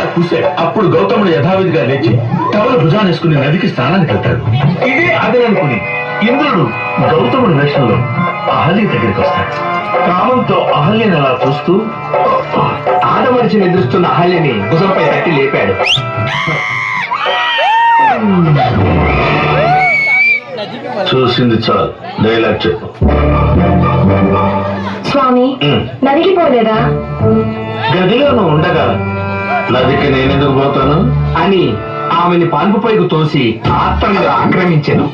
ఇలా కూసాడు. అప్పుడు గౌతముడు యథావిధిగా లేచి టవల్ భుజానేసుకుని నదికి స్నానానికి వెళ్తాడు. ఇదే అదే అనుకుని ఇంద్రుడు గౌతముడి వేషంలో అహల్య దగ్గరికి వస్తాడు. కామంతో అహల్యని అలా చూస్తూ ఆడమనిషి నిద్రిస్తున్న అహల్యని భుజంపై తట్టి లేపాడు. చూసింది చాలు, డైలాగ్ చెప్పు. స్వామి, నదికి పోలేదా? గదిలో నువ్వు ఉండగా నదికి నేనెందుకు పోతాను అని ఆమెని పాన్పుపైకి తోసి ఆత్రంగా ఆక్రమించెను.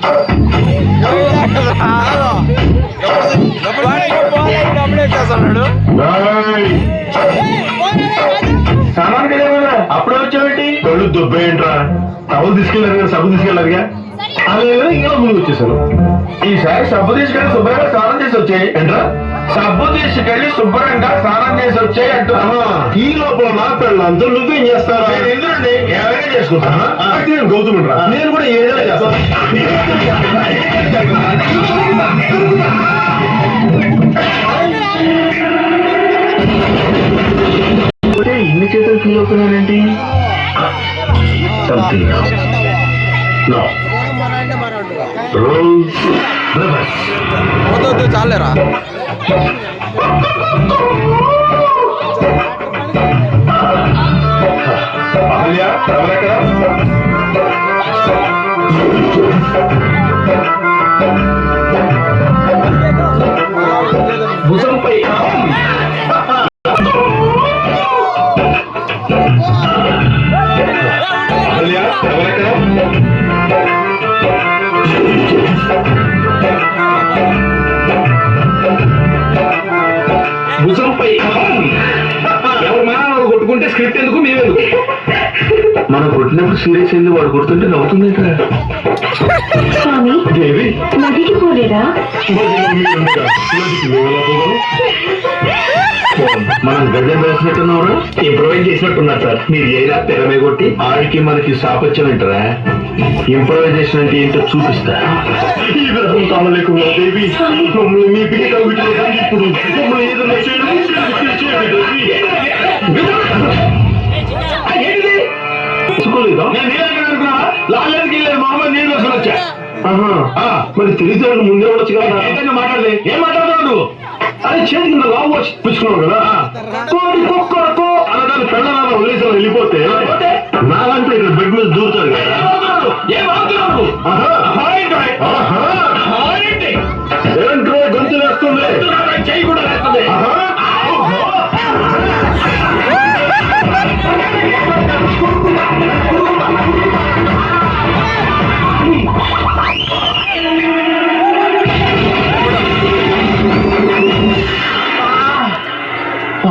అప్పుడే వచ్చావేంటి? కళ్ళు దుబ్బేంట్రా? టవల్ తీసుకెళ్ళారుగా, సబ్బు తీసుకెళ్ళారుగా, అలా ఇంకా ముందు వచ్చేసాను. ఈసారి సబ్బు తీసుకెళ్ళి శుభ్రంగా స్నానం చేసి వచ్చాయి ఏంట్రా? సబ్బు తీసుకెళ్లి శుభ్రంగా స్నానం చేసి వచ్చాయి అంటున్నా. ఈ లోపల నా పిల్లలంతా నువ్వేం చేస్తారా? ఎందుకండి ఏమైనా చేసుకుంటానా? నేను గౌతముడురా, నేను కూడా ఏదైనా చేస్తాను. ఇన్ని చేతులు ఫీల్ అవుతున్నానండి. సంథింగ్ నో రూల్స్ చాలేరా. భుజంపై భుజంపై ఎవరు మనం కొట్టుకుంటే స్క్రిప్ట్ ఎందుకు మేమేందుకు? మనం కొట్టినప్పుడు సీరియస్ అయింది, వాడు కొడుతుంటే నవ్వుతుంది. స్వామి, దేవి నదికి పోలేదా? మనం గజం వేసినట్టున్నారా? ఇంప్రూవైజ్ చేసినట్టున్నారు సార్. మీరు ఏలా తెరమే కొట్టి ఆడికి మనకి సాపత్యం ఏంటరా? ఇంప్రూవైజేషన్ అంటే ఏంటో చూపిస్తా. ఈ విధం కామలేకుండా దేవి మమ్మల్ని మీ బిడ్డ ఇప్పుడు మమ్మల్ని ఏదైనా లాలేకి వెళ్ళారు మామూలు నీళ్ళు అసలు వచ్చా. మరి తెలిసాడు ముందే వచ్చి కదా. ఏంటన్నా మాట్లాడలే? ఏం మాట్లాడతావు నువ్వు? అది చేతి కింద లావు వచ్చి పుచ్చుకున్నావు కదా. కోడి కుక్కరకో అనడానికి పెళ్ళ వదిలేసాను వెళ్ళిపోతే నా దాంట్లో ఇక్కడ బెడ్ మీద దూరుతారు కదా. ఏంట్రో గొంతు వేస్తుంది, చెయ్యి కూడా వేస్తుంది.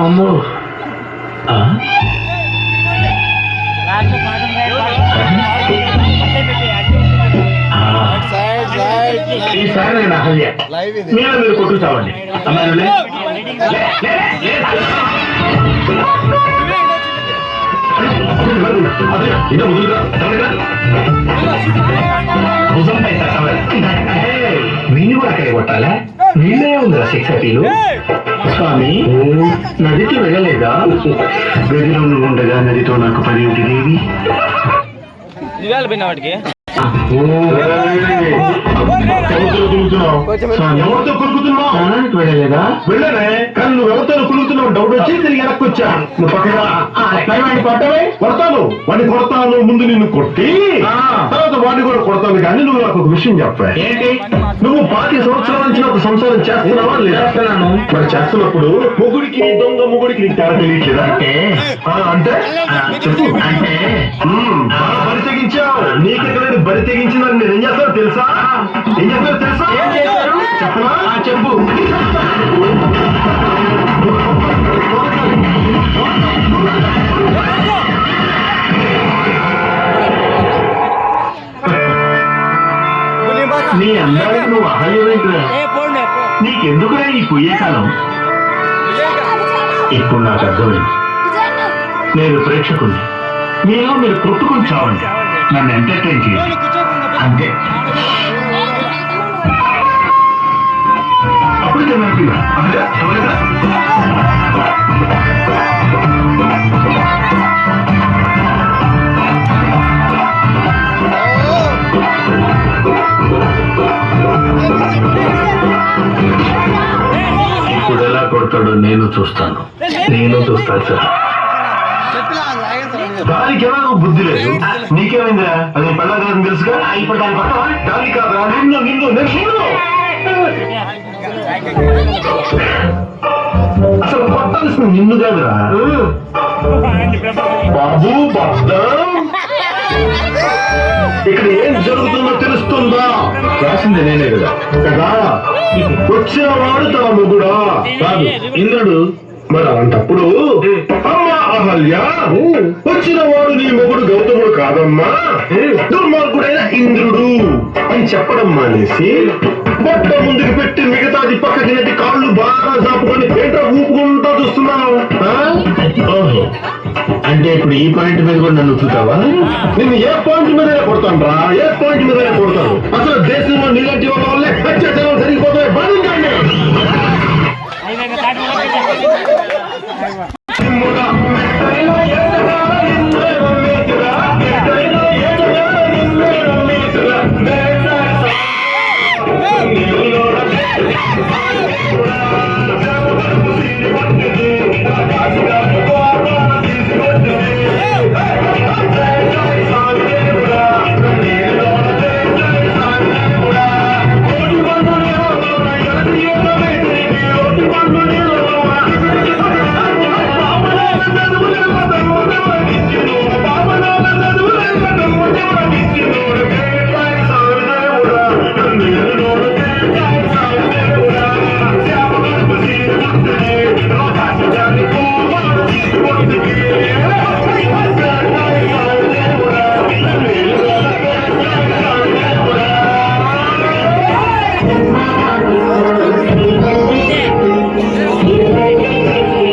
అమ్మో, ఈసారి నేను అహల్య మీరు కొట్టు చావండి. అమ్మాయిలే భుజంపై వీళ్ళు కూడా అక్కడే కొట్టాలా? వీళ్ళే ఉందా శిక్ష పీలు? స్వామి, నదికి వెళ్ళలేదా? గదిలో ఉండగా నదితో నాకు పని ఏంటి దేవి? వాటికి ఎవరితో కొనుక్కుతున్నావు? స్నానానికి వెళ్ళలేదా? వెళ్ళనే, కానీ నువ్వు ఎవరితో కొనుక్కుతున్నావు డౌట్ వచ్చి తిరిగి వెనక్కి వచ్చా. నువ్వు పక్కన పట్టవే కొడతాను, వాడిని కొడతాను. ముందు నిన్ను కొట్టి తర్వాత వాడిని కూడా కొడతాను. కానీ నువ్వు నాకు ఒక విషయం చెప్పా. ఏంటి? నువ్వు 5 సంవత్సరాల నుంచి నాకు సంసారం చేస్తున్నావా? చేస్తున్నాను. మరి చేస్తున్నప్పుడు మొగుడికి దొంగ మొగుడికి నీకు తేడా తెలియట్లేదా? అంటే చెప్పు. అంటే బరి తెగించావు. నీకెక్కడ బరి తెగించిందని నేను ఏం చేస్తానో తెలుసా? ఏం చేస్తానో తెలుసా? చెప్పనా? చెప్పు. నీ అందరికి నువ్వు అహల్యమేంట్రా? నీకెందుకురా ఈ పొయ్యే కాలం? ఇప్పుడు నాకు అర్థమైంది. నేను ప్రేక్షకుని, మీలో మీరు కొట్టుకుని చావండి, నన్ను ఎంటర్టైన్ చేయండి అంతే. అప్పుడు నాకు కొడతాడో నేను చూస్తాను. నేను చూస్తాను సార్. దానికి ఎలాగో బుద్ధి లేదు. నీకేమైందిరా? అది పళ్ళ కాదని తెలుసుగా. ఇప్పుడు దాన్ని కొట్టవా? దానికి కాదురా, నిన్ను నిన్ను నేను నిన్ను. అసలు కొట్టాల్సిన నిన్ను కాదురా. బాబు బద్దం, ఇక్కడ ఏం జరుగుతుందో తెలుస్తుందా? రాసింది నేనే కదా. కదా, వచ్చినవాడు తన మొగుడా కాదు ఇంద్రుడు. మరి అలాంటప్పుడు అమ్మా అహల్య, వచ్చిన వాడు నీ మొగుడు గౌతముడు కాదమ్మా, దుర్మార్గుడైన ఇంద్రుడు అని చెప్పడం మానేసి బొట్ట ముందుకు పెట్టి మిగతాది పక్కకి నెట్టి కాళ్ళు బాగా చాపుకొని ఏంటో ఊపుకుంటూ చూస్తున్నావు. ఓహో, అంటే ఇప్పుడు ఈ పాయింట్ మీద కూడా నన్ను ఉతుకుతావా? నిన్ను ఏ పాయింట్ మీదనే కొడతాను రా, ఏ పాయింట్ మీదనే కొడతాను. అసలు దేశంలో నీలాంటి వాళ్ళ వల్లే అత్యాచారాలు జరిగిపోతాయి. బాధించండి.